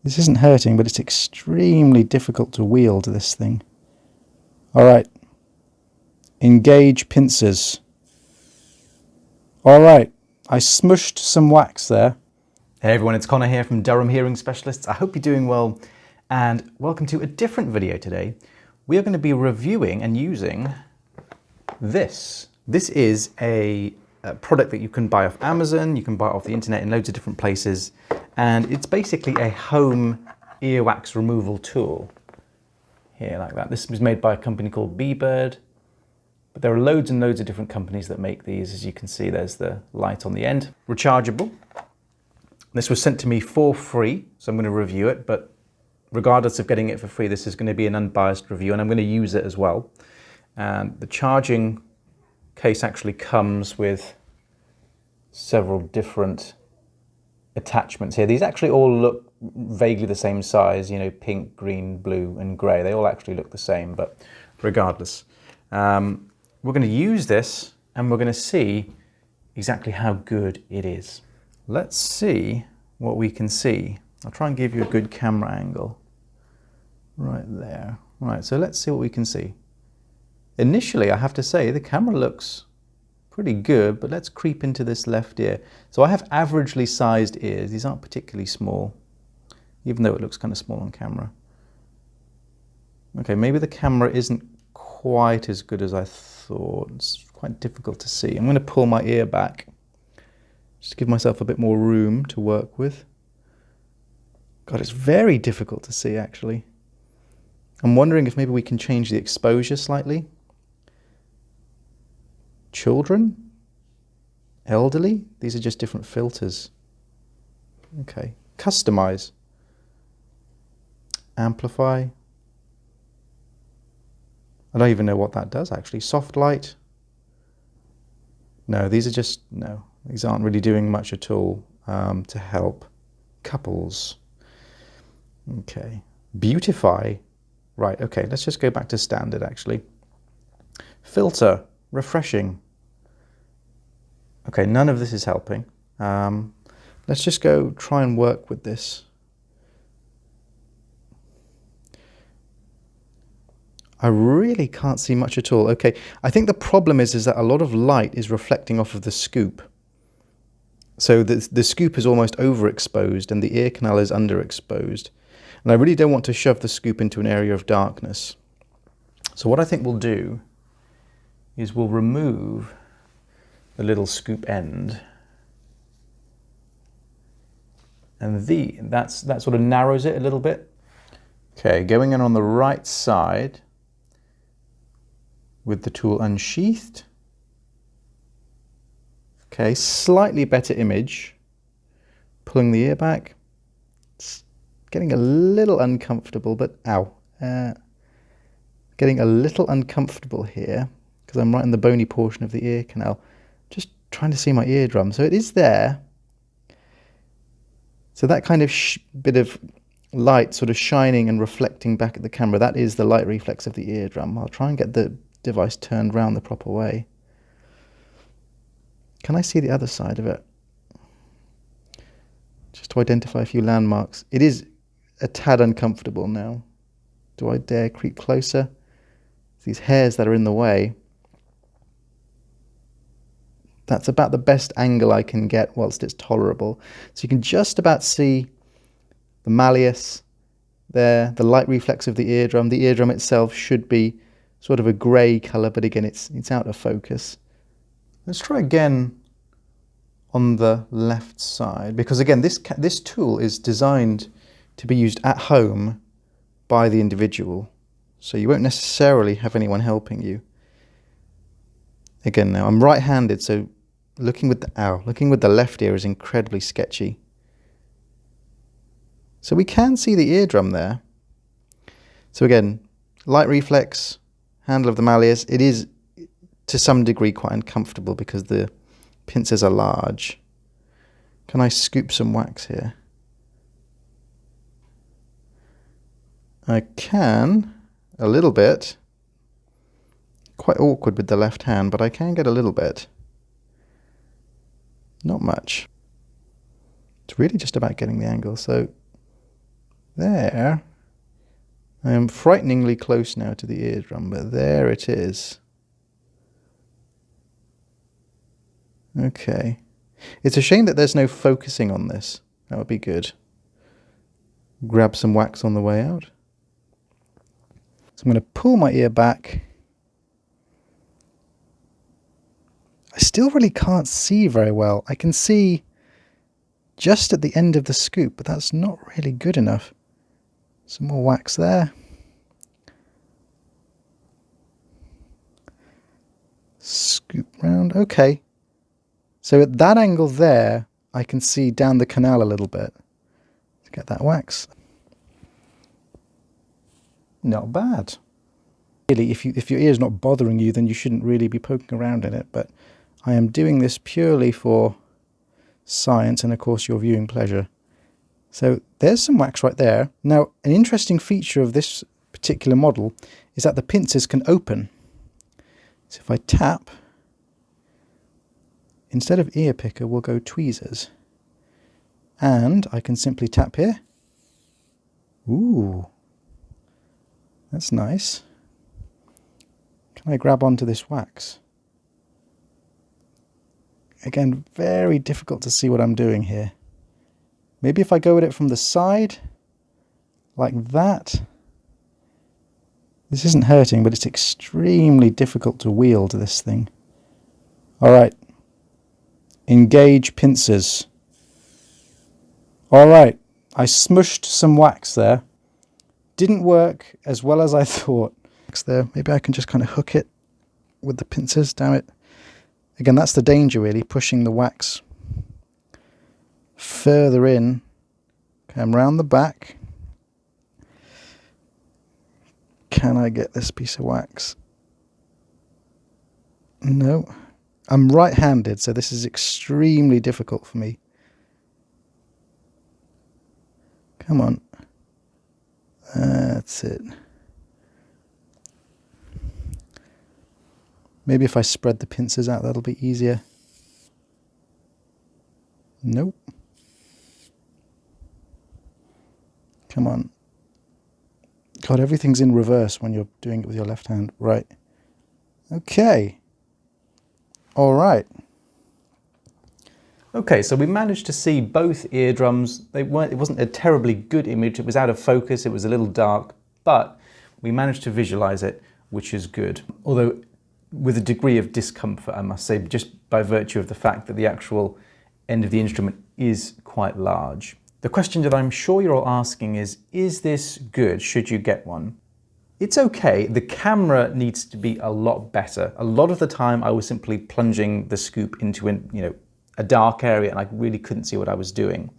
This isn't hurting, but it's extremely difficult to wield this thing. Alright. Engage pincers. Alright. I smushed some wax there. Hey everyone, it's Connor here from Durham Hearing Specialists. I hope you're doing well and welcome to a different video today. We are going to be reviewing and using this. This is a product that you can buy off Amazon, you can buy it off the internet in loads of different places, and it's basically a home earwax removal tool. Here, like that. This was made by a company called Bebird, but there are loads and loads of different companies that make these. As you can see, there's the light on the end. Rechargeable. This was sent to me for free, so I'm going to review it, but regardless of getting it for free, this is going to be an unbiased review, and I'm going to use it as well. And the charging case actually comes with several different attachments here. These actually all look vaguely the same size, you know, pink, green, blue, and grey. They all actually look the same, but regardless. We're going to use this, and we're going to see exactly how good it is. Let's see what we can see. I'll try and give you a good camera angle. Right there. Right, so let's see what we can see. Initially, I have to say, the camera looks pretty good, but let's creep into this left ear. So I have averagely sized ears. These aren't particularly small, even though it looks kind of small on camera. Okay, maybe the camera isn't quite as good as I thought. It's quite difficult to see. I'm going to pull my ear back, just to give myself a bit more room to work with. God, it's very difficult to see, actually. I'm wondering if maybe we can change the exposure slightly. Children? Elderly? These are just different filters. Okay. Customize. Amplify. I don't even know what that does, actually. Soft light. No, these are just, no. These aren't really doing much at all to help. Couples. Okay. Beautify. Right, okay, let's just go back to standard, actually. Filter. Refreshing. Okay, none of this is helping. Let's just go try and work with this. I really can't see much at all. Okay, I think the problem is that a lot of light is reflecting off of the scoop. So the scoop is almost overexposed and the ear canal is underexposed. And I really don't want to shove the scoop into an area of darkness. So what I think we'll do is we'll remove the little scoop end. And that sort of narrows it a little bit. Okay, going in on the right side with the tool unsheathed. Okay, slightly better image. Pulling the ear back. It's getting a little uncomfortable, but ow. Getting a little uncomfortable here because I'm right in the bony portion of the ear canal. Just trying to see my eardrum. So it is there. So that kind of bit of light sort of shining and reflecting back at the camera, that is the light reflex of the eardrum. I'll try and get the device turned round the proper way. Can I see the other side of it? Just to identify a few landmarks. It is a tad uncomfortable now. Do I dare creep closer? These hairs that are in the way. That's about the best angle I can get whilst it's tolerable. So you can just about see the malleus there, the light reflex of the eardrum. The eardrum itself should be sort of a grey colour, but again, it's out of focus. Let's try again on the left side, because again, this tool is designed to be used at home by the individual. So you won't necessarily have anyone helping you. Again, now I'm right-handed, so looking with the left ear is incredibly sketchy. So we can see the eardrum there. So again, light reflex, handle of the malleus. It is to some degree quite uncomfortable because the pincers are large. Can I scoop some wax here? I can, a little bit. Quite awkward with the left hand, but I can get a little bit. Not much. It's really just about getting the angle. So There. I am frighteningly close now to the eardrum, but there it is. Okay. It's a shame that there's no focusing on this. That would be good. Grab some wax on the way out. So I'm going to pull my ear back. I still really can't see very well. I can see just at the end of the scoop, but that's not really good enough. Some more wax there. Scoop round. Okay. So at that angle there, I can see down the canal a little bit. Let's get that wax. Not bad. Really, if your ear's not bothering you, then you shouldn't really be poking around in it. But I am doing this purely for science and, of course, your viewing pleasure. So there's some wax right there. Now, an interesting feature of this particular model is that the pincers can open. So if I tap, instead of ear picker, we'll go tweezers. And I can simply tap here. Ooh, that's nice. Can I grab onto this wax? Again, very difficult to see what I'm doing here. Maybe if I go at it from the side, like that. This isn't hurting, but it's extremely difficult to wield this thing. All right. Engage pincers. All right. I smushed some wax there. Didn't work as well as I thought. There. Maybe I can just kind of hook it with the pincers. Damn it. Again, that's the danger, really, pushing the wax further in. Come round the back. Can I get this piece of wax? No. I'm right-handed, so this is extremely difficult for me. Come on. That's it. Maybe if I spread the pincers out, that'll be easier. Nope. Come on. God, everything's in reverse when you're doing it with your left hand. Right. Okay. All right. Okay, so we managed to see both eardrums. It wasn't a terribly good image. It was out of focus. It was a little dark, but we managed to visualize it, which is good. Although with a degree of discomfort, I must say, just by virtue of the fact that the actual end of the instrument is quite large. The question that I'm sure you're all asking is this good? Should you get one? It's okay. The camera needs to be a lot better. A lot of the time I was simply plunging the scoop into a dark area and I really couldn't see what I was doing.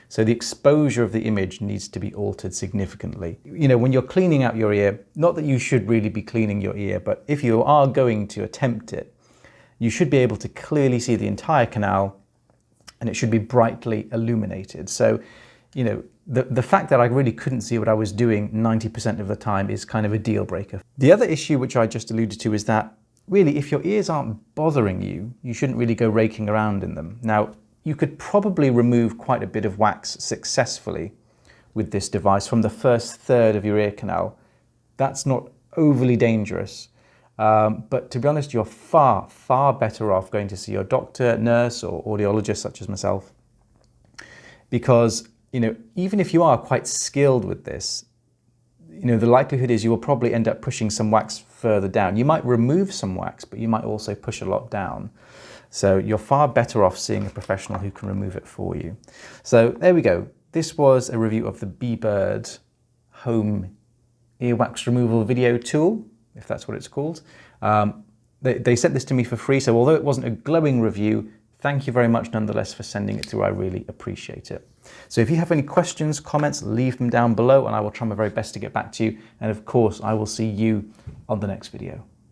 So the exposure of the image needs to be altered significantly. When you're cleaning out your ear, not that you should really be cleaning your ear, but if you are going to attempt it, you should be able to clearly see the entire canal and it should be brightly illuminated. So, the fact that I really couldn't see what I was doing 90% of the time is kind of a deal breaker. The other issue which I just alluded to is that really, if your ears aren't bothering you, you shouldn't really go raking around in them. Now, you could probably remove quite a bit of wax successfully with this device from the first third of your ear canal. That's not overly dangerous. But to be honest, you're far, far better off going to see your doctor, nurse, or audiologist such as myself. Because, even if you are quite skilled with this, the likelihood is you will probably end up pushing some wax further down. You might remove some wax, but you might also push a lot down. So you're far better off seeing a professional who can remove it for you. So there we go. This was a review of the Bebird home earwax removal video tool, if that's what it's called. They sent this to me for free, so although it wasn't a glowing review, thank you very much nonetheless for sending it through. I really appreciate it. So if you have any questions, comments, leave them down below and I will try my very best to get back to you. And of course, I will see you on the next video.